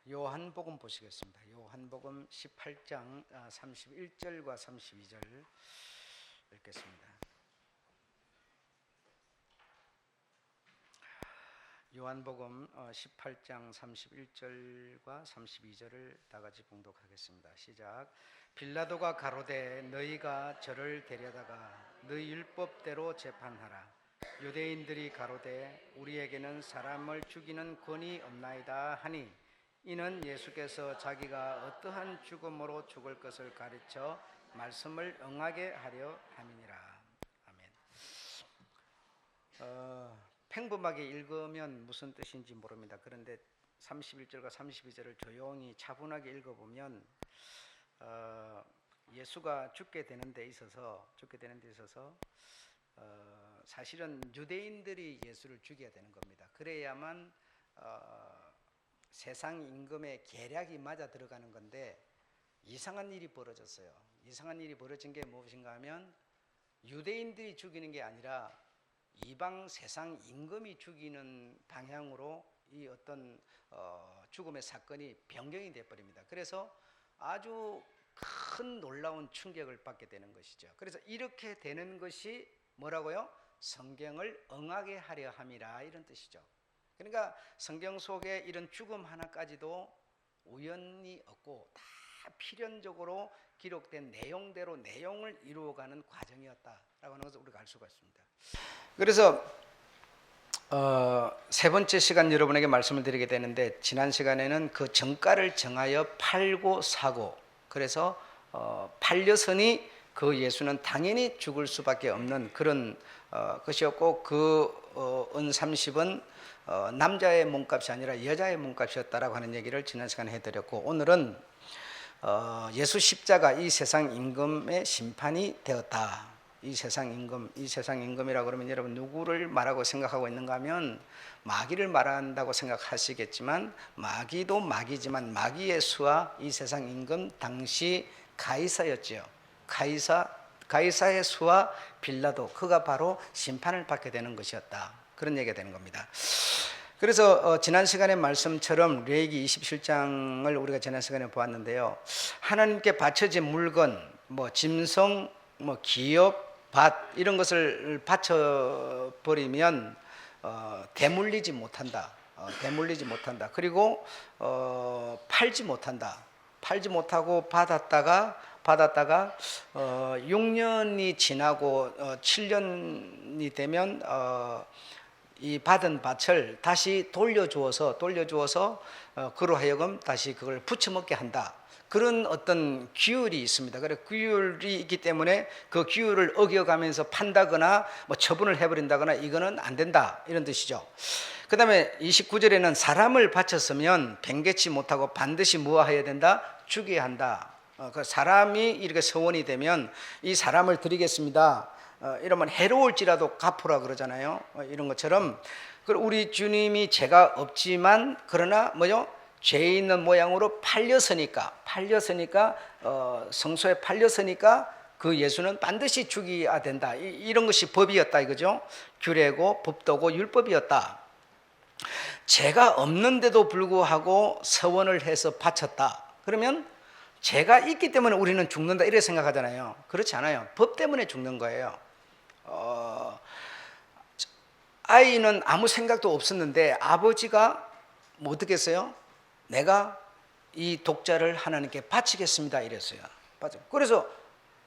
요한복음 보시겠습니다. 요한복음 18장 31절과 32절 읽겠습니다. 요한복음 18장 31절과 32절을 다 같이 봉독하겠습니다. 시작. 빌라도가 가로되 너희가 저를 데려다가 너희 율법대로 재판하라. 유대인들이 가로되 우리에게는 사람을 죽이는 권이 없나이다 하니 이는 예수께서 자기가 어떠한 죽음으로 죽을 것을 가르쳐 말씀을 응하게 하려 함이니라. 아멘. 평범하게 읽으면 무슨 뜻인지 모릅니다. 그런데 31절과 32절을 조용히 차분하게 읽어보면 예수가 죽게 되는 데 있어서 사실은 유대인들이 예수를 죽여야 되는 겁니다. 그래야만 세상 임금의 계략이 맞아 들어가는 건데 이상한 일이 벌어졌어요. 이상한 일이 벌어진 게 무엇인가 하면 유대인들이 죽이는 게 아니라 이방 세상 임금이 죽이는 방향으로 이 어떤 죽음의 사건이 변경이 되어버립니다. 그래서 아주 큰 놀라운 충격을 받게 되는 것이죠. 그래서 이렇게 되는 것이 뭐라고요? 성경을 응하게 하려 함이라, 이런 뜻이죠. 그러니까 성경 속에 이런 죽음 하나까지도 우연이 없고 다 필연적으로 기록된 내용대로 내용을 이루어가는 과정이었다라고 하는 것을 우리가 알 수가 있습니다. 그래서 세 번째 시간 여러분에게 말씀을 드리게 되는데, 지난 시간에는 그 정가를 정하여 팔고 사고, 그래서 팔려서니 그 예수는 당연히 죽을 수밖에 없는 그런 것이었고, 그 은 30은 남자의 몸값이 아니라 여자의 몸값이었다라고 하는 얘기를 지난 시간에 해드렸고, 오늘은 예수 십자가, 이 세상 임금의 심판이 되었다. 이 세상 임금이라고 그러면 여러분 누구를 말하고 생각하고 있는가 하면 마귀를 말한다고 생각하시겠지만, 마귀도 마귀지만 마귀의 수와 이 세상 임금 당시 가이사였죠. 가이사의 수와 빌라도, 그가 바로 심판을 받게 되는 것이었다, 그런 얘기가 되는 겁니다. 그래서 지난 시간의 말씀처럼 레위기 27장을 우리가 지난 시간에 보았는데요, 하나님께 바쳐진 물건, 짐승, 기업, 밭, 이런 것을 바쳐버리면 되물리지 못한다. 그리고 팔지 못하고 받았다가 6년이 지나고 7년이 되면 이 받은 밭을 다시 돌려주어서 그로 하여금 다시 그걸 부쳐먹게 한다. 그런 어떤 규율이 있습니다. 그래서 규율이 있기 때문에 그 규율을 어겨가면서 판다거나 처분을 해버린다거나 이거는 안 된다, 이런 뜻이죠. 그 다음에 29절에는 사람을 바쳤으면 변개치 못하고 반드시 무엇해야 된다? 죽여야 한다. 그 사람이 이렇게 서원이 되면 이 사람을 드리겠습니다, 이러면 해로울지라도 갚으라 그러잖아요. 이런 것처럼 우리 주님이 죄가 없지만 그러나 죄 있는 모양으로 팔렸으니까 성소에 팔렸으니까 그 예수는 반드시 죽여야 된다. 이런 것이 법이었다 이거죠. 규례고 법도고 율법이었다. 죄가 없는데도 불구하고 서원을 해서 바쳤다. 그러면 죄가 있기 때문에 우리는 죽는다, 이렇게 생각하잖아요. 그렇지 않아요. 법 때문에 죽는 거예요. 아이는 아무 생각도 없었는데 아버지가 어떻게 했어요? 내가 이 독자를 하나님께 바치겠습니다, 이랬어요. 그래서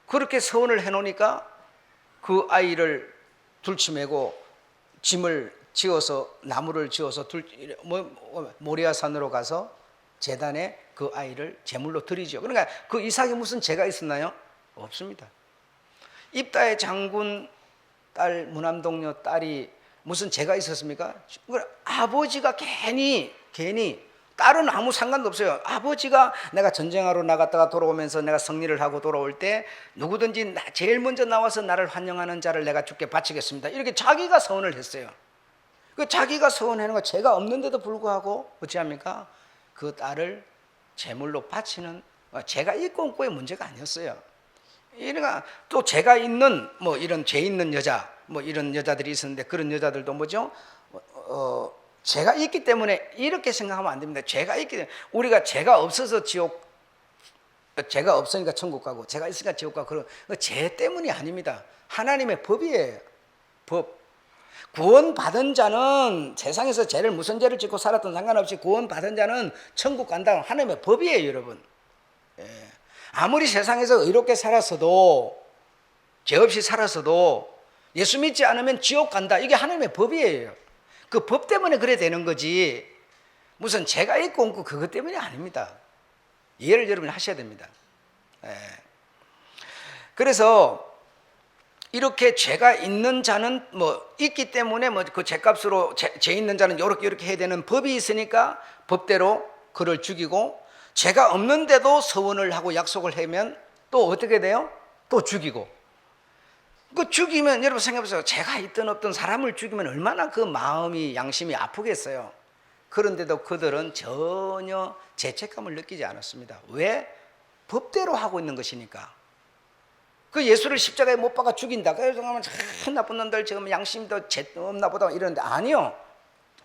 그렇게 서원을 해놓으니까 그 아이를 둘치매고 짐을 지어서, 나무를 지어서 모리아산으로 가서 제단에 그 아이를 제물로 드리죠. 그러니까 그 이삭이 무슨 죄가 있었나요? 없습니다. 입다의 장군 딸, 무남동녀 딸이 무슨 죄가 있었습니까? 아버지가 괜히, 딸은 아무 상관도 없어요. 아버지가 내가 전쟁하러 나갔다가 돌아오면서 내가 승리를 하고 돌아올 때 누구든지 제일 먼저 나와서 나를 환영하는 자를 내가 주께 바치겠습니다, 이렇게 자기가 서원을 했어요. 그 자기가 서원하는 거, 죄가 없는데도 불구하고 어찌합니까? 그 딸을 제물로 바치는, 죄가 있고 없고의 문제가 아니었어요. 그러니까 또 죄가 있는 이런 죄 있는 여자, 이런 여자들이 있었는데, 그런 여자들도 죄가 있기 때문에 이렇게 생각하면 안 됩니다. 죄가 있기 때문에 우리가 죄가 없어서 죄가 없으니까 천국 가고 죄가 있으니까 지옥 가고 그런 죄 때문이 아닙니다. 하나님의 법이에요. 법. 구원받은 자는 세상에서 죄를 무슨 죄를 짓고 살았든 상관없이 구원받은 자는 천국 간다. 하나님의 법이에요, 여러분. 예. 아무리 세상에서 의롭게 살았어도 죄 없이 살았어도 예수 믿지 않으면 지옥 간다. 이게 하나님의 법이에요. 그 법 때문에 그래 되는 거지 무슨 죄가 있고 없고 그것 때문이 아닙니다. 이해를 여러분이 하셔야 됩니다. 예. 그래서 이렇게 죄가 있는 자는 뭐 있기 때문에 뭐 그 죄값으로 죄 있는 자는 이렇게 해야 되는 법이 있으니까 법대로 그를 죽이고, 죄가 없는데도 서원을 하고 약속을 하면 또 어떻게 돼요? 또 죽이고. 그 죽이면 여러분 생각해보세요. 죄가 있든 없든 사람을 죽이면 얼마나 그 마음이 양심이 아프겠어요. 그런데도 그들은 전혀 죄책감을 느끼지 않았습니다. 왜? 법대로 하고 있는 것이니까. 그 예수를 십자가에 못 박아 죽인다. 그래서 참 나쁜 놈들 지금 양심도 죄 없나 보다 이러는데 아니요.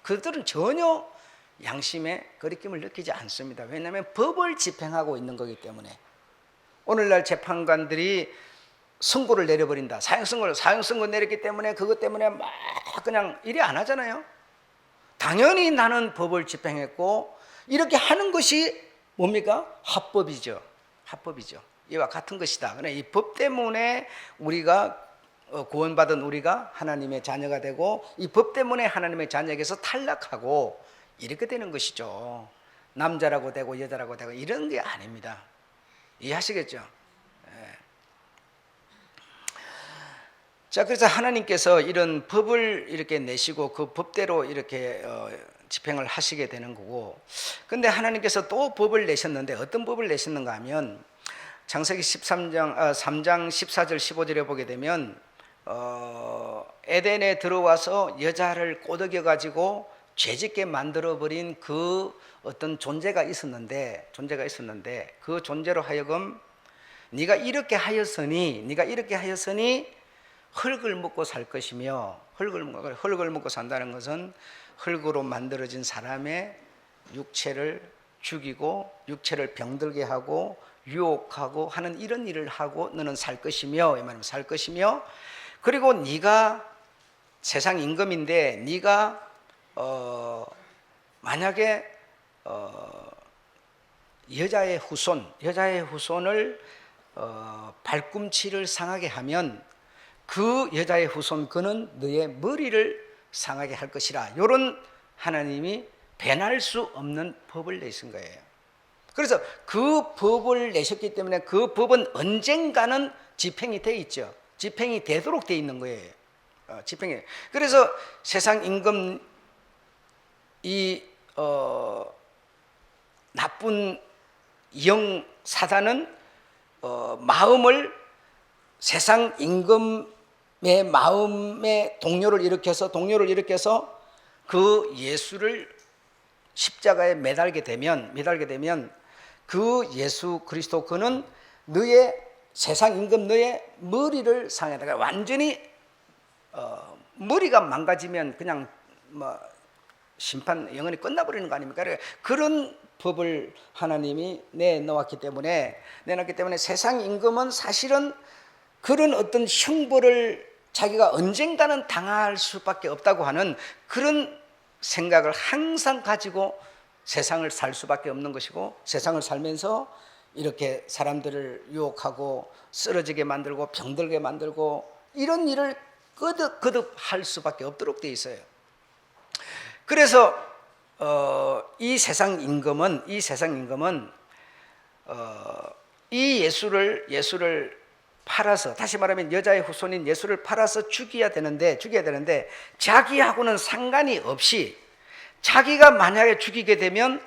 그들은 전혀 양심의 거리낌을 느끼지 않습니다. 왜냐하면 법을 집행하고 있는 거기 때문에. 오늘날 재판관들이 선고를 내려버린다. 사형선고 내렸기 때문에 그것 때문에 막 그냥 일이 안 하잖아요. 당연히 나는 법을 집행했고 이렇게 하는 것이 뭡니까? 합법이죠. 합법이죠. 이와 같은 것이다. 그러나 이 법 때문에 우리가 구원받은 우리가 하나님의 자녀가 되고 이 법 때문에 하나님의 자녀에게서 탈락하고 이렇게 되는 것이죠. 남자라고 되고 여자라고 되고 이런 게 아닙니다. 이해하시겠죠? 예. 자, 그래서 하나님께서 이런 법을 이렇게 내시고 그 법대로 이렇게 집행을 하시게 되는 거고, 근데 하나님께서 또 법을 내셨는데 어떤 법을 내셨는가 하면 창세기 3장 14절 15절에 보게 되면 에덴에 들어와서 여자를 꼬드겨 가지고 죄짓게 만들어버린 그 어떤 존재가 있었는데 그 존재로 하여금 네가 이렇게 하였으니 흙을 먹고 살 것이며, 흙을 먹고 산다는 것은 흙으로 만들어진 사람의 육체를 죽이고 육체를 병들게 하고 유혹하고 하는 이런 일을 하고 너는 살 것이며, 이 말은 살 것이며, 그리고 네가 세상 임금인데 네가 만약에 여자의 후손을 발꿈치를 상하게 하면 그 여자의 후손 그는 너의 머리를 상하게 할 것이라. 이런 하나님이 변할 수 없는 법을 내신 거예요. 그래서 그 법을 내셨기 때문에 그 법은 언젠가는 집행이 돼 있죠. 집행이 되도록 돼 있는 거예요. 집행이. 그래서 세상 임금 이 나쁜 영 사단은 마음을 세상 임금의 마음에 동요를 일으켜서 그 예수를 십자가에 매달게 되면 그 예수 그리스도 그는 너의 세상 임금 너의 머리를 상해다가 완전히 머리가 망가지면 그냥 뭐 심판 영원히 끝나버리는 거 아닙니까? 그런 법을 하나님이 내놨기 때문에 세상 임금은 사실은 그런 어떤 형벌을 자기가 언젠가는 당할 수밖에 없다고 하는 그런 생각을 항상 가지고 세상을 살 수밖에 없는 것이고, 세상을 살면서 이렇게 사람들을 유혹하고 쓰러지게 만들고 병들게 만들고 이런 일을 거듭 할 수밖에 없도록 되어 있어요. 그래서 이 세상 임금은 이 예수를 팔아서, 다시 말하면 여자의 후손인 예수를 팔아서 죽여야 되는데 자기하고는 상관이 없이, 자기가 만약에 죽이게 되면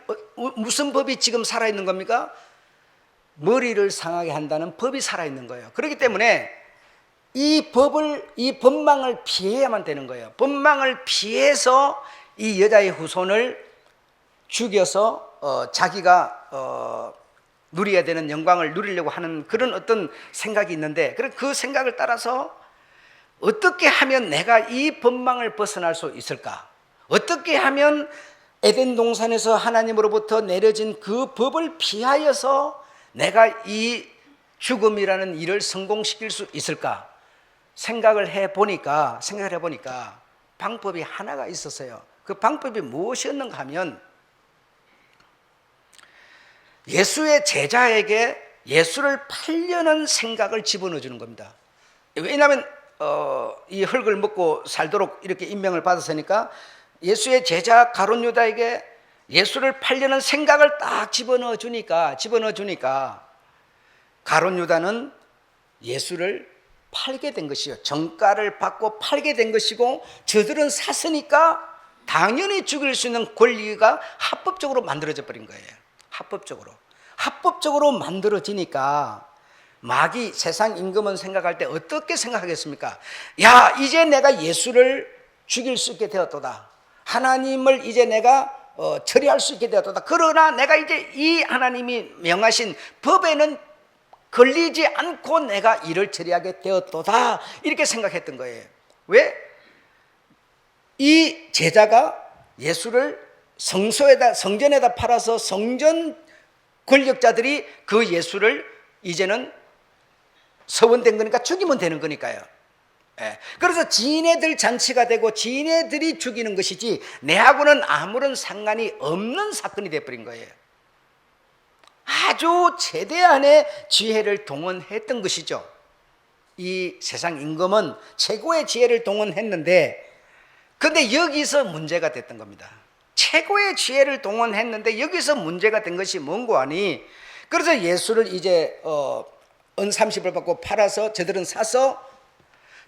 무슨 법이 지금 살아있는 겁니까? 머리를 상하게 한다는 법이 살아있는 거예요. 그렇기 때문에 이 법망을 피해야만 되는 거예요. 법망을 피해서 이 여자의 후손을 죽여서 자기가 누려야 되는 영광을 누리려고 하는 그런 어떤 생각이 있는데, 그 생각을 따라서 어떻게 하면 내가 이 법망을 벗어날 수 있을까? 어떻게 하면 에덴 동산에서 하나님으로부터 내려진 그 법을 피하여서 내가 이 죽음이라는 일을 성공시킬 수 있을까? 생각을 해보니까 방법이 하나가 있었어요. 그 방법이 무엇이었는가 하면 예수의 제자에게 예수를 팔려는 생각을 집어넣어 주는 겁니다. 왜냐하면 이 흙을 먹고 살도록 이렇게 임명을 받았으니까 예수의 제자 가룟 유다에게 예수를 팔려는 생각을 딱 집어넣어 주니까 가룟 유다는 예수를 팔게 된 것이요, 정가를 받고 팔게 된 것이고, 저들은 샀으니까 당연히 죽일 수 있는 권리가 합법적으로 만들어져 버린 거예요. 합법적으로 만들어지니까 마귀, 세상 임금은 생각할 때 어떻게 생각하겠습니까? 야, 이제 내가 예수를 죽일 수 있게 되었도다. 하나님을 이제 내가 처리할 수 있게 되었도다. 그러나 내가 이제 이 하나님이 명하신 법에는 걸리지 않고 내가 일을 처리하게 되었도다. 이렇게 생각했던 거예요. 왜? 이 제자가 예수를 성전에다 팔아서 성전 권력자들이 그 예수를 이제는 서원된 거니까 죽이면 되는 거니까요. 그래서 지네들 잔치가 되고 지네들이 죽이는 것이지 내하고는 아무런 상관이 없는 사건이 되어버린 거예요. 아주 최대한의 지혜를 동원했던 것이죠. 이 세상 임금은 최고의 지혜를 동원했는데, 근데 여기서 문제가 됐던 겁니다. 최고의 지혜를 동원했는데 여기서 문제가 된 것이 뭔고 하니, 그래서 예수를 이제 은 30을 받고 팔아서 저들은 사서,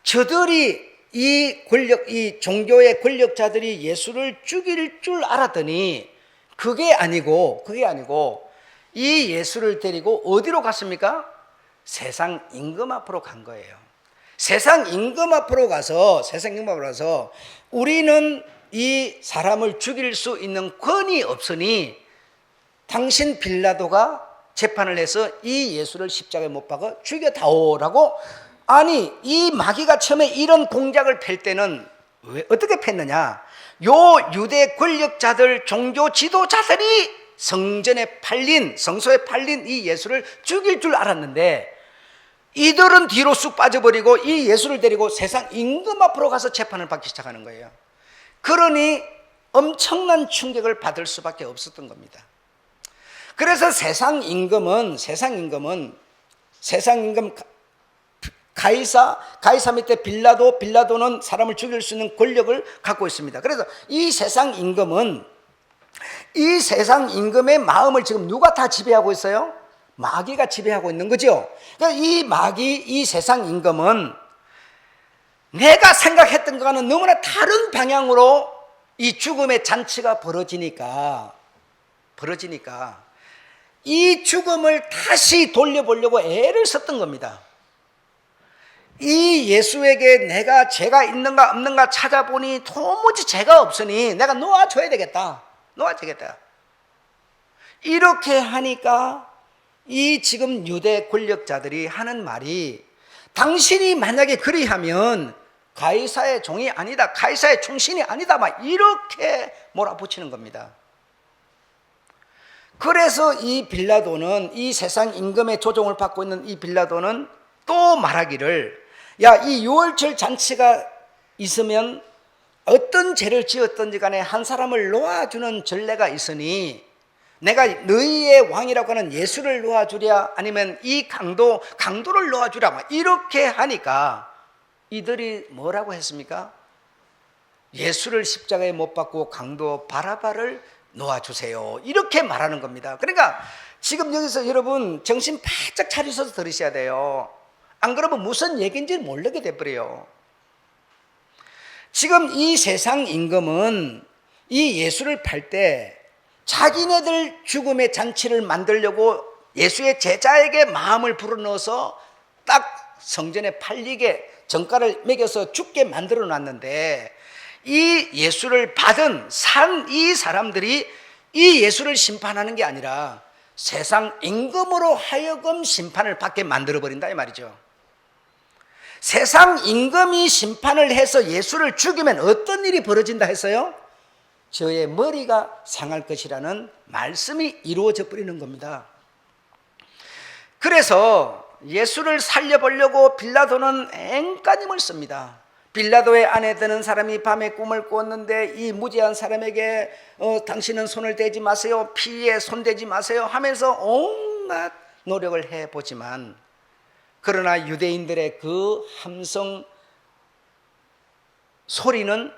저들이 이 종교의 권력자들이 예수를 죽일 줄 알았더니 그게 아니고 이 예수를 데리고 어디로 갔습니까? 세상 임금 앞으로 간 거예요. 세상 임금 앞으로 가서 우리는 이 사람을 죽일 수 있는 권이 없으니 당신 빌라도가 재판을 해서 이 예수를 십자가에 못 박아 죽여다오라고. 아니, 이 마귀가 처음에 이런 공작을 펼 때는 왜 어떻게 팼느냐? 요 유대 권력자들, 종교 지도자들이 성소에 팔린 이 예수를 죽일 줄 알았는데, 이들은 뒤로 쑥 빠져버리고 이 예수를 데리고 세상 임금 앞으로 가서 재판을 받기 시작하는 거예요. 그러니 엄청난 충격을 받을 수밖에 없었던 겁니다. 그래서 세상 임금 가이사 밑에 빌라도는 사람을 죽일 수 있는 권력을 갖고 있습니다. 그래서 이 세상 임금의 마음을 지금 누가 다 지배하고 있어요? 마귀가 지배하고 있는 거죠. 그러니까 이 세상 임금은 내가 생각했던 것과는 너무나 다른 방향으로 이 죽음의 잔치가 벌어지니까 이 죽음을 다시 돌려보려고 애를 썼던 겁니다. 이 예수에게 내가 죄가 있는가 없는가 찾아보니 도무지 죄가 없으니 내가 놓아줘야 되겠다. 이렇게 하니까 이 지금 유대 권력자들이 하는 말이, 당신이 만약에 그리하면 가이사의 종이 아니다, 가이사의 충신이 아니다, 막 이렇게 몰아붙이는 겁니다. 그래서 이 빌라도는, 이 세상 임금의 조종을 받고 있는 이 빌라도는 또 말하기를, 야, 이 유월절 잔치가 있으면 어떤 죄를 지었든지 간에 한 사람을 놓아주는 전례가 있으니 내가 너희의 왕이라고 하는 예수를 놓아주랴, 아니면 이 강도를 놓아주랴, 막 이렇게 하니까 이들이 뭐라고 했습니까? 예수를 십자가에 못 박고 강도 바라바를 놓아주세요, 이렇게 말하는 겁니다. 그러니까 지금 여기서 여러분 정신 바짝 차리셔서 들으셔야 돼요. 안 그러면 무슨 얘기인지 모르게 돼버려요. 지금 이 세상 임금은 이 예수를 팔 때 자기네들 죽음의 잔치를 만들려고 예수의 제자에게 마음을 불어넣어서 딱 성전에 팔리게 정가를 매겨서 죽게 만들어 놨는데, 이 예수를 산 이 사람들이 이 예수를 심판하는 게 아니라 세상 임금으로 하여금 심판을 받게 만들어 버린다 이 말이죠. 세상 임금이 심판을 해서 예수를 죽이면 어떤 일이 벌어진다 했어요? 저의 머리가 상할 것이라는 말씀이 이루어져 버리는 겁니다. 그래서 예수를 살려보려고 빌라도는 앵간힘을 씁니다. 빌라도의 안에 드는 사람이 밤에 꿈을 꾸었는데 이 무지한 사람에게 당신은 손을 대지 마세요, 피에 손대지 마세요 하면서 온갖 노력을 해보지만, 그러나 유대인들의 그 함성 소리는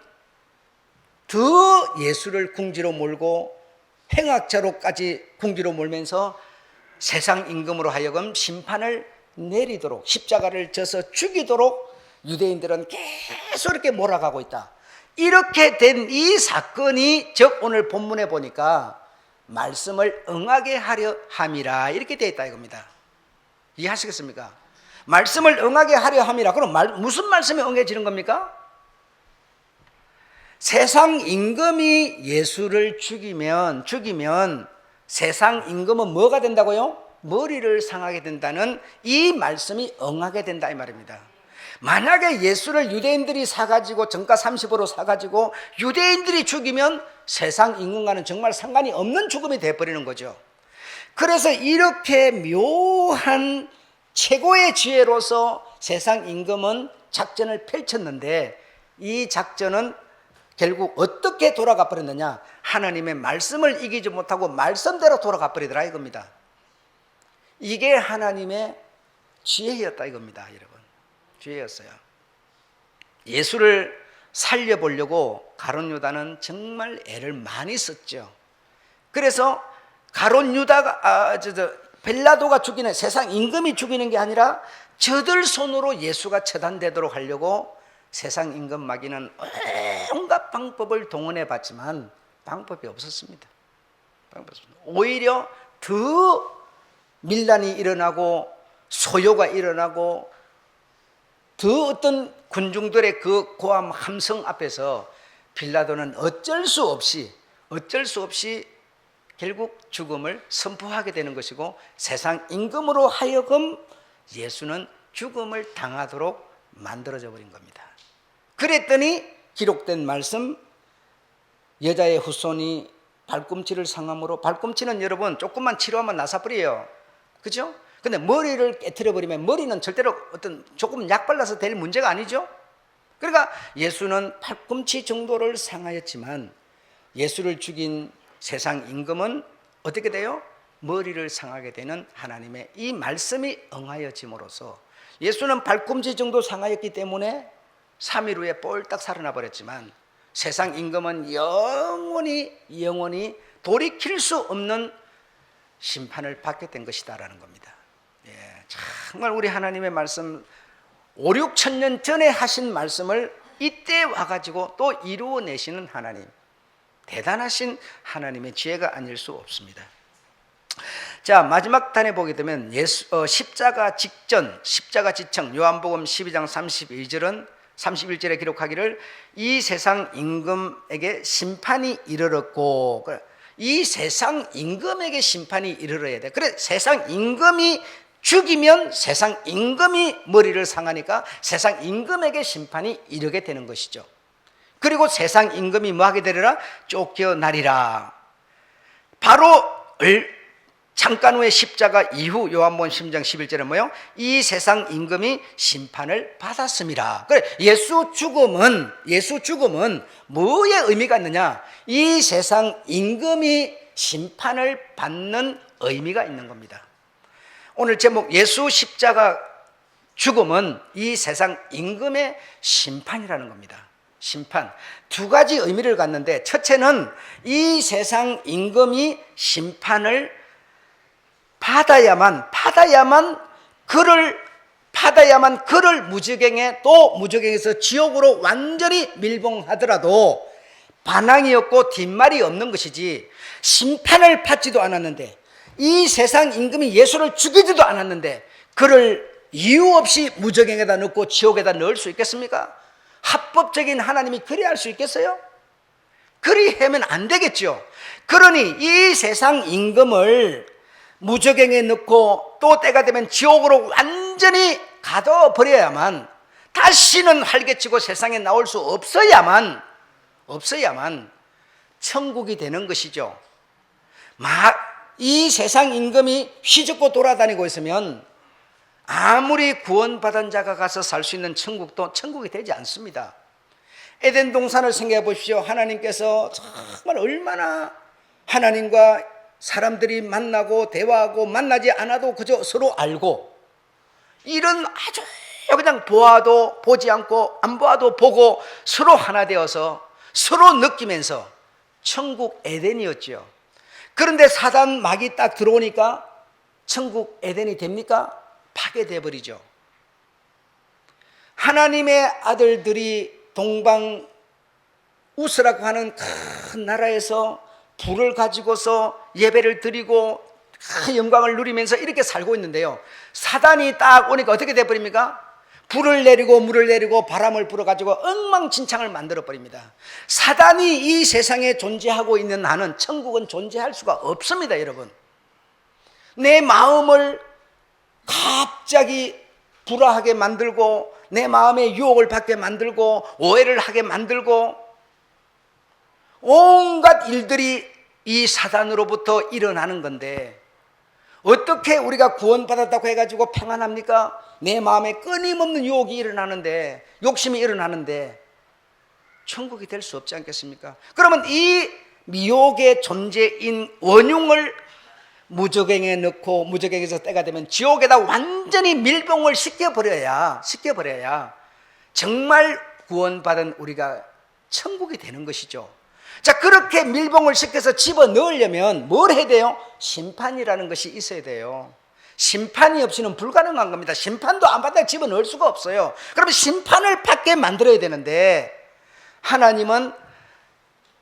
더 예수를 궁지로 몰고 행악자로까지 궁지로 몰면서 세상 임금으로 하여금 심판을 내리도록, 십자가를 져서 죽이도록 유대인들은 계속 이렇게 몰아가고 있다. 이렇게 된 이 사건이 즉 오늘 본문에 보니까 말씀을 응하게 하려 함이라 이렇게 되어 있다 이겁니다. 이해하시겠습니까? 말씀을 응하게 하려 함이라. 그럼 무슨 말씀이 응해지는 겁니까? 세상 임금이 예수를 죽이면 세상 임금은 뭐가 된다고요? 머리를 상하게 된다는 이 말씀이 응하게 된다 이 말입니다. 만약에 예수를 유대인들이 사가지고 정가 30으로 사가지고 유대인들이 죽이면 세상 임금과는 정말 상관이 없는 죽음이 돼버리는 거죠. 그래서 이렇게 묘한 최고의 지혜로서 세상 임금은 작전을 펼쳤는데 이 작전은 결국 어떻게 돌아가 버렸느냐? 하나님의 말씀을 이기지 못하고 말씀대로 돌아가 버리더라 이겁니다. 이게 하나님의 지혜였다 이겁니다 여러분. 지혜였어요. 예수를 살려보려고 가룟 유다는 정말 애를 많이 썼죠. 그래서 가룟 유다가 빌라도가 죽이는, 세상 임금이 죽이는 게 아니라 저들 손으로 예수가 처단되도록 하려고 세상 임금 마귀는 온갖 방법을 동원해 봤지만 방법이 없었습니다. 오히려 더 밀란이 일어나고 소요가 일어나고 더 어떤 군중들의 그 고함 함성 앞에서 빌라도는 어쩔 수 없이 결국 죽음을 선포하게 되는 것이고 세상 임금으로 하여금 예수는 죽음을 당하도록 만들어져 버린 겁니다. 그랬더니 기록된 말씀, 여자의 후손이 발꿈치를 상함으로, 발꿈치는 여러분 조금만 치료하면 나사버려요. 그죠? 근데 머리를 깨트려 버리면 머리는 절대로 어떤 조금 약 발라서 될 문제가 아니죠. 그러니까 예수는 팔꿈치 정도를 상하였지만 예수를 죽인 세상 임금은 어떻게 돼요? 머리를 상하게 되는 하나님의 이 말씀이 응하여짐으로써 예수는 발꿈치 정도 상하였기 때문에 3일 후에 폴딱 살아나 버렸지만 세상 임금은 영원히 돌이킬 수 없는 심판을 받게 된 것이다라는 겁니다. 정말 우리 하나님의 말씀 5, 6천 년 전에 하신 말씀을 이때 와가지고 또 이루어내시는 하나님, 대단하신 하나님의 지혜가 아닐 수 없습니다. 자, 마지막 단에 보게 되면 십자가 지청 요한복음 12장 31절에 기록하기를 이 세상 임금에게 심판이 이르렀고, 이 세상 임금에게 심판이 이르러야 돼. 그래, 세상 임금이 죽이면 세상 임금이 머리를 상하니까 세상 임금에게 심판이 이르게 되는 것이죠. 그리고 세상 임금이 뭐하게 되리라? 쫓겨나리라. 바로 잠깐 후에 십자가 이후 요한복음 10장 11절에 뭐요? 이 세상 임금이 심판을 받았음이라. 그래, 예수 죽음은 뭐의 의미가 있느냐? 이 세상 임금이 심판을 받는 의미가 있는 겁니다. 오늘 제목 예수 십자가 죽음은 이 세상 임금의 심판이라는 겁니다. 심판. 두 가지 의미를 갖는데, 첫째는 이 세상 임금이 심판을 받아야만 그를 무저갱에, 또 무저갱에서 지옥으로 완전히 밀봉하더라도 반항이 없고 뒷말이 없는 것이지, 심판을 받지도 않았는데, 이 세상 임금이 예수를 죽이지도 않았는데 그를 이유 없이 무저갱에다 넣고 지옥에다 넣을 수 있겠습니까? 합법적인 하나님이 그리 할 수 있겠어요? 그리 하면 안 되겠죠. 그러니 이 세상 임금을 무저갱에 넣고 또 때가 되면 지옥으로 완전히 가둬버려야만, 다시는 활개치고 세상에 나올 수 없어야만 천국이 되는 것이죠. 이 세상 임금이 휘젓고 돌아다니고 있으면 아무리 구원받은 자가 가서 살 수 있는 천국도 천국이 되지 않습니다. 에덴 동산을 생각해 보십시오. 하나님께서 정말 얼마나 하나님과 사람들이 만나고 대화하고 만나지 않아도 그저 서로 알고, 이런 아주 그냥 보아도 보지 않고 안 보아도 보고 서로 하나 되어서 서로 느끼면서 천국 에덴이었죠. 그런데 사단 막이 딱 들어오니까 천국 에덴이 됩니까? 파괴돼 버리죠. 하나님의 아들들이 동방 우스라고 하는 큰 나라에서 불을 가지고서 예배를 드리고 큰 영광을 누리면서 이렇게 살고 있는데요, 사단이 딱 오니까 어떻게 돼버립니까? 불을 내리고 물을 내리고 바람을 불어가지고 엉망진창을 만들어버립니다. 사단이 이 세상에 존재하고 있는 한은 천국은 존재할 수가 없습니다. 여러분, 내 마음을 갑자기 불화하게 만들고 내 마음에 유혹을 받게 만들고 오해를 하게 만들고 온갖 일들이 이 사단으로부터 일어나는 건데, 어떻게 우리가 구원받았다고 해가지고 평안합니까? 내 마음에 끊임없는 유혹이 일어나는데, 욕심이 일어나는데 천국이 될 수 없지 않겠습니까? 그러면 이 미혹의 존재인 원흉을 무저갱에 넣고 무저갱에서 때가 되면 지옥에다 완전히 밀봉을 시켜버려야 정말 구원받은 우리가 천국이 되는 것이죠. 자, 그렇게 밀봉을 시켜서 집어넣으려면 뭘 해야 돼요? 심판이라는 것이 있어야 돼요. 심판이 없이는 불가능한 겁니다. 심판도 안 받아 집어넣을 수가 없어요. 그러면 심판을 받게 만들어야 되는데, 하나님은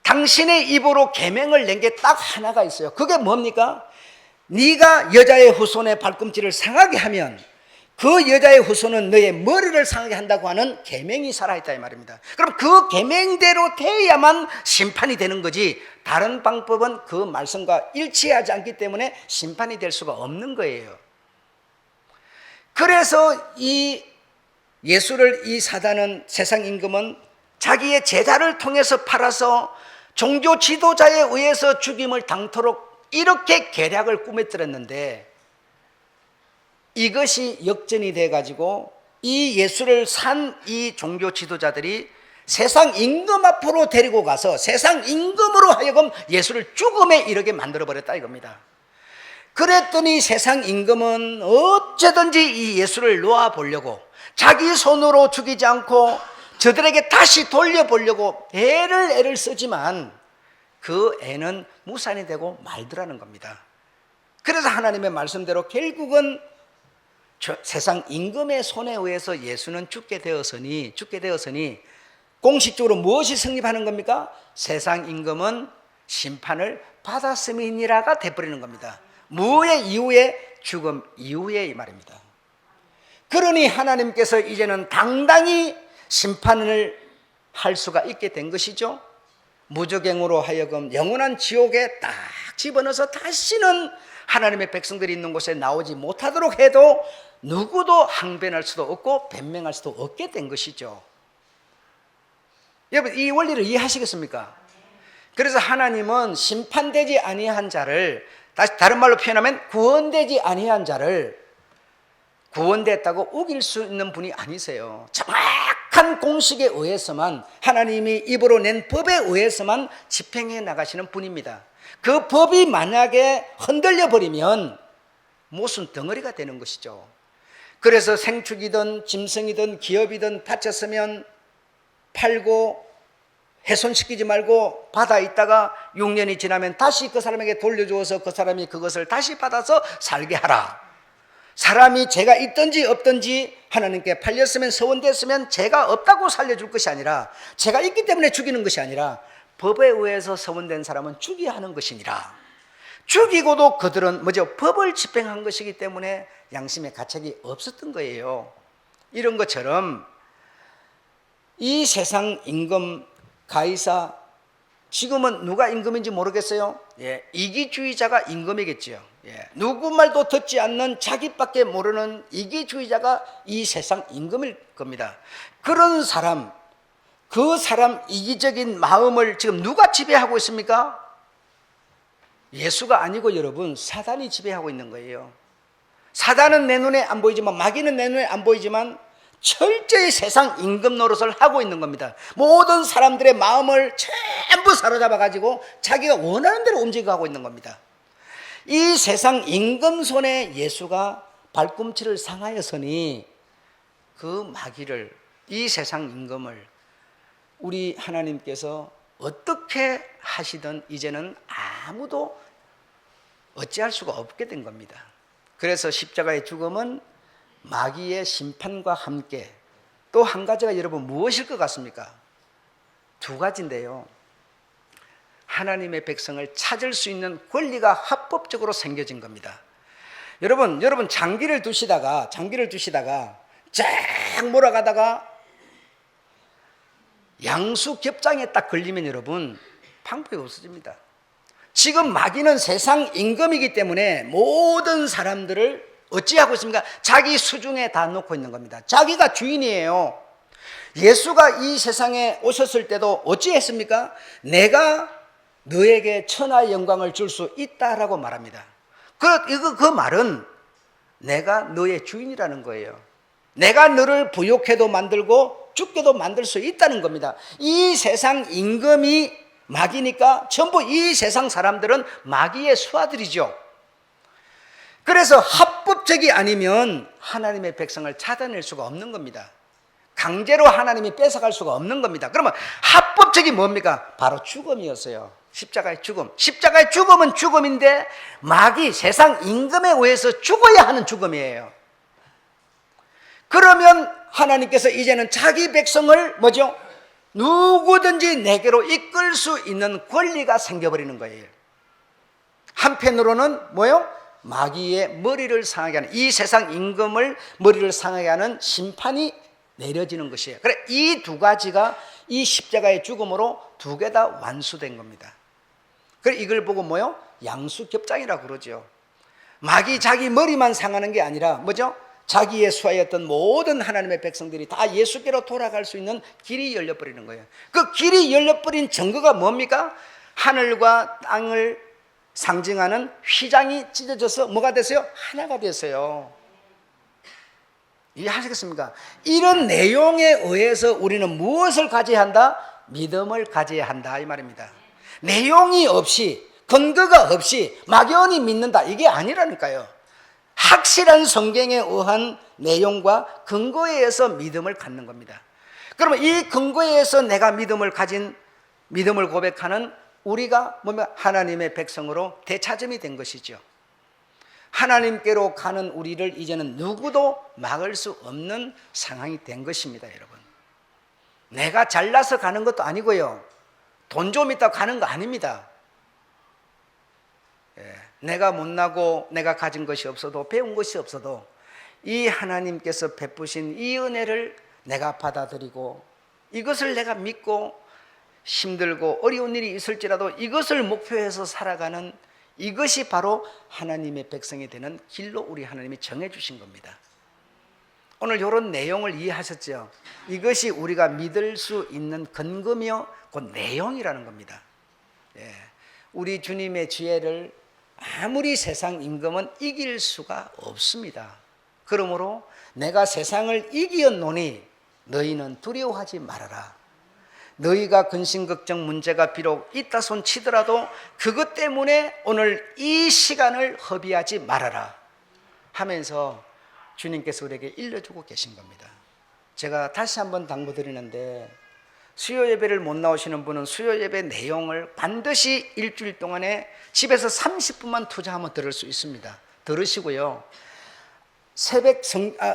당신의 입으로 계명을 낸 게 딱 하나가 있어요. 그게 뭡니까? 네가 여자의 후손의 발꿈치를 상하게 하면 그 여자의 후손은 너의 머리를 상하게 한다고 하는 계명이 살아있다 이 말입니다. 그럼 그 계명대로 돼야만 심판이 되는 거지, 다른 방법은 그 말씀과 일치하지 않기 때문에 심판이 될 수가 없는 거예요. 그래서 이 예수를, 이 사단은, 세상 임금은 자기의 제자를 통해서 팔아서 종교 지도자에 의해서 죽임을 당토록 이렇게 계략을 꾸며들었는데, 이것이 역전이 돼가지고 이 예수를 산 이 종교 지도자들이 세상 임금 앞으로 데리고 가서 세상 임금으로 하여금 예수를 죽음에 이르게 만들어버렸다 이겁니다. 그랬더니 세상 임금은 어쩌든지 이 예수를 놓아보려고 자기 손으로 죽이지 않고 저들에게 다시 돌려보려고 애를 쓰지만 그 애는 무산이 되고 말더라는 겁니다. 그래서 하나님의 말씀대로 결국은 세상 임금의 손에 의해서 예수는 죽게 되었으니 공식적으로 무엇이 성립하는 겁니까? 세상 임금은 심판을 받았음이니라가 돼버리는 겁니다. 무의 이후에, 죽음 이후에 이 말입니다. 그러니 하나님께서 이제는 당당히 심판을 할 수가 있게 된 것이죠. 무저갱으로 하여금 영원한 지옥에 딱 집어넣어서 다시는 하나님의 백성들이 있는 곳에 나오지 못하도록 해도 누구도 항변할 수도 없고 변명할 수도 없게 된 것이죠. 여러분, 이 원리를 이해하시겠습니까? 그래서 하나님은 심판되지 아니한 자를, 다른 말로 표현하면 구원되지 아니한 자를 구원됐다고 우길 수 있는 분이 아니세요. 정확한 공식에 의해서만, 하나님이 입으로 낸 법에 의해서만 집행해 나가시는 분입니다. 그 법이 만약에 흔들려 버리면 무슨 덩어리가 되는 것이죠. 그래서 생축이든 짐승이든 기업이든 다쳤으면 팔고 훼손시키지 말고 받아 있다가 6년이 지나면 다시 그 사람에게 돌려주어서 그 사람이 그것을 다시 받아서 살게 하라. 사람이 죄가 있든지 없든지 하나님께 팔렸으면 서원됐으면 죄가 없다고 살려줄 것이 아니라, 죄가 있기 때문에 죽이는 것이 아니라 법에 의해서 서원된 사람은 죽여야 하는 것이니라. 죽이고도 그들은 법을 집행한 것이기 때문에 양심의 가책이 없었던 거예요. 이런 것처럼 이 세상 임금 가이사, 지금은 누가 임금인지 모르겠어요. 이기주의자가 임금이겠죠. 누구 말도 듣지 않는 자기밖에 모르는 이기주의자가 이 세상 임금일 겁니다. 그런 사람, 그 사람 이기적인 마음을 지금 누가 지배하고 있습니까? 예수가 아니고 여러분, 사단이 지배하고 있는 거예요. 사단은 내 눈에 안 보이지만, 마귀는 내 눈에 안 보이지만 철저히 세상 임금 노릇을 하고 있는 겁니다. 모든 사람들의 마음을 전부 사로잡아 가지고 자기가 원하는 대로 움직여가고 있는 겁니다. 이 세상 임금 손에 예수가 발꿈치를 상하였으니 그 마귀를, 이 세상 임금을 우리 하나님께서 어떻게 하시든 이제는 아무도 어찌할 수가 없게 된 겁니다. 그래서 십자가의 죽음은 마귀의 심판과 함께, 또 한 가지가 여러분 무엇일 것 같습니까? 두 가지인데요. 하나님의 백성을 찾을 수 있는 권리가 합법적으로 생겨진 겁니다. 여러분 장기를 두시다가 쫙 몰아가다가 양수 겹장에 딱 걸리면 여러분 방법이 없어집니다. 지금 마귀는 세상 임금이기 때문에 모든 사람들을 어찌하고 있습니까? 자기 수중에 다 놓고 있는 겁니다. 자기가 주인이에요. 예수가 이 세상에 오셨을 때도 어찌했습니까? 내가 너에게 천하의 영광을 줄 수 있다라고 말합니다. 그 말은 내가 너의 주인이라는 거예요. 내가 너를 부욕해도 만들고 죽게도 만들 수 있다는 겁니다. 이 세상 임금이 마귀니까 전부 이 세상 사람들은 마귀의 수하들이죠. 그래서 합법적이 아니면 하나님의 백성을 찾아낼 수가 없는 겁니다. 강제로 하나님이 뺏어갈 수가 없는 겁니다. 그러면 합법적이 뭡니까? 바로 죽음이었어요. 십자가의 죽음. 십자가의 죽음은 죽음인데 마귀 세상 임금에 의해서 죽어야 하는 죽음이에요. 그러면 하나님께서 이제는 자기 백성을 뭐죠? 누구든지 내게로 이끌 수 있는 권리가 생겨버리는 거예요. 한편으로는 뭐요? 마귀의 머리를 상하게 하는, 이 세상 임금을 머리를 상하게 하는 심판이 내려지는 것이에요. 그래, 이 두 가지가 이 십자가의 죽음으로 두 개 다 완수된 겁니다. 그래, 이걸 보고 뭐요? 양수겹장이라고 그러죠. 마귀 자기 머리만 상하는 게 아니라 뭐죠? 자기의 수하였던 모든 하나님의 백성들이 다 예수께로 돌아갈 수 있는 길이 열려버리는 거예요. 그 길이 열려버린 증거가 뭡니까? 하늘과 땅을 상징하는 휘장이 찢어져서 뭐가 됐어요? 하나가 됐어요. 이해하시겠습니까? 이런 내용에 의해서 우리는 무엇을 가져야 한다? 믿음을 가져야 한다 이 말입니다. 내용이 없이, 근거가 없이 막연히 믿는다 이게 아니라니까요. 확실한 성경에 의한 내용과 근거에 의해서 믿음을 갖는 겁니다. 그러면 이 근거에 의해서 내가 믿음을 고백하는 우리가 뭐냐? 하나님의 백성으로 대차점이 된 것이죠. 하나님께로 가는 우리를 이제는 누구도 막을 수 없는 상황이 된 것입니다, 여러분. 내가 잘나서 가는 것도 아니고요. 돈 좀 있다고 가는 거 아닙니다. 내가 못나고 내가 가진 것이 없어도, 배운 것이 없어도 이 하나님께서 베푸신 이 은혜를 내가 받아들이고 이것을 내가 믿고 힘들고 어려운 일이 있을지라도 이것을 목표해서 살아가는, 이것이 바로 하나님의 백성이 되는 길로 우리 하나님이 정해주신 겁니다. 오늘 이런 내용을 이해하셨죠? 이것이 우리가 믿을 수 있는 근거며 그 내용이라는 겁니다. 우리 주님의 지혜를 아무리 세상 임금은 이길 수가 없습니다. 그러므로 내가 세상을 이기었노니 너희는 두려워하지 말아라. 너희가 근심걱정 문제가 비록 있다 손 치더라도 그것 때문에 오늘 이 시간을 허비하지 말아라 하면서 주님께서 우리에게 일러주고 계신 겁니다. 제가 다시 한번 당부드리는데, 수요 예배를 못 나오시는 분은 수요 예배 내용을 반드시 일주일 동안에 집에서 30분만 투자하면 들을 수 있습니다. 들으시고요.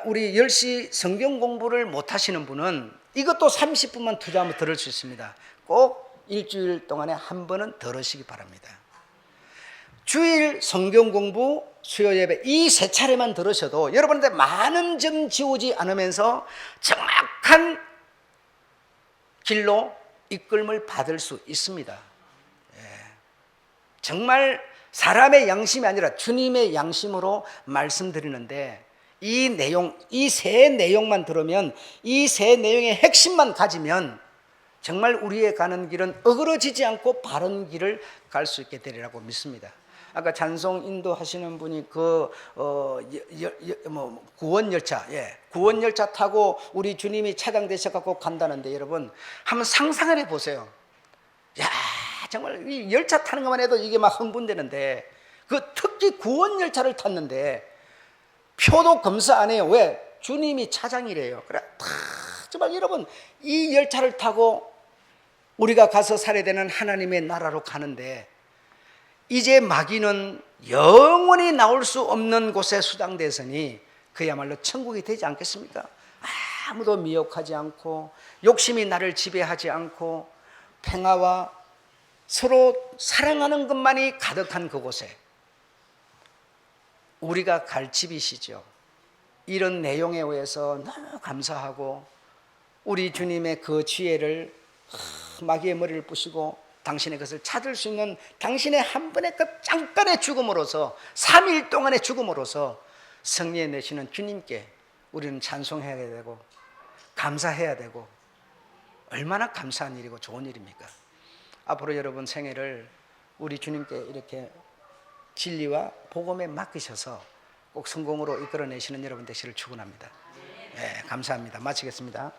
우리 10시 성경 공부를 못 하시는 분은 이것도 30분만 투자하면 들을 수 있습니다. 꼭 일주일 동안에 한 번은 들으시기 바랍니다. 주일 성경 공부, 수요 예배 이 세 차례만 들으셔도 여러분한테 많은 점 지우지 않으면서 정확한 길로 이끌림을 받을 수 있습니다. 정말 사람의 양심이 아니라 주님의 양심으로 말씀드리는데, 이 내용, 이 세 내용만 들으면, 이 세 내용의 핵심만 가지면 정말 우리의 가는 길은 어그러지지 않고 바른 길을 갈 수 있게 되리라고 믿습니다. 아까 찬송 인도하시는 분이 구원 열차, 구원 열차 타고 우리 주님이 차량되셔 갖고 간다는데, 여러분 한번 상상을 해 보세요. 야, 정말 이 열차 타는 것만 해도 이게 막 흥분되는데, 그 특히 구원 열차를 탔는데 표도 검사 안 해요. 왜? 주님이 차장이래요. 그래, 정말 여러분, 이 열차를 타고 우리가 가서 살아야 되는 하나님의 나라로 가는데, 이제 마귀는 영원히 나올 수 없는 곳에 수당되서니 그야말로 천국이 되지 않겠습니까? 아무도 미혹하지 않고 욕심이 나를 지배하지 않고 평화와 서로 사랑하는 것만이 가득한 그곳에 우리가 갈 집이시죠. 이런 내용에 의해서 너무 감사하고, 우리 주님의 그 지혜를 마귀의 머리를 부시고 당신의 것을 찾을 수 있는 당신의 한 번의 그 잠깐의 죽음으로서, 3일 동안의 죽음으로서 승리해 내시는 주님께 우리는 찬송해야 되고 감사해야 되고, 얼마나 감사한 일이고 좋은 일입니까? 앞으로 여러분 생애를 우리 주님께 이렇게 진리와 복음에 맡기셔서 꼭 성공으로 이끌어내시는 여러분 되시를 축원합니다. 감사합니다. 마치겠습니다.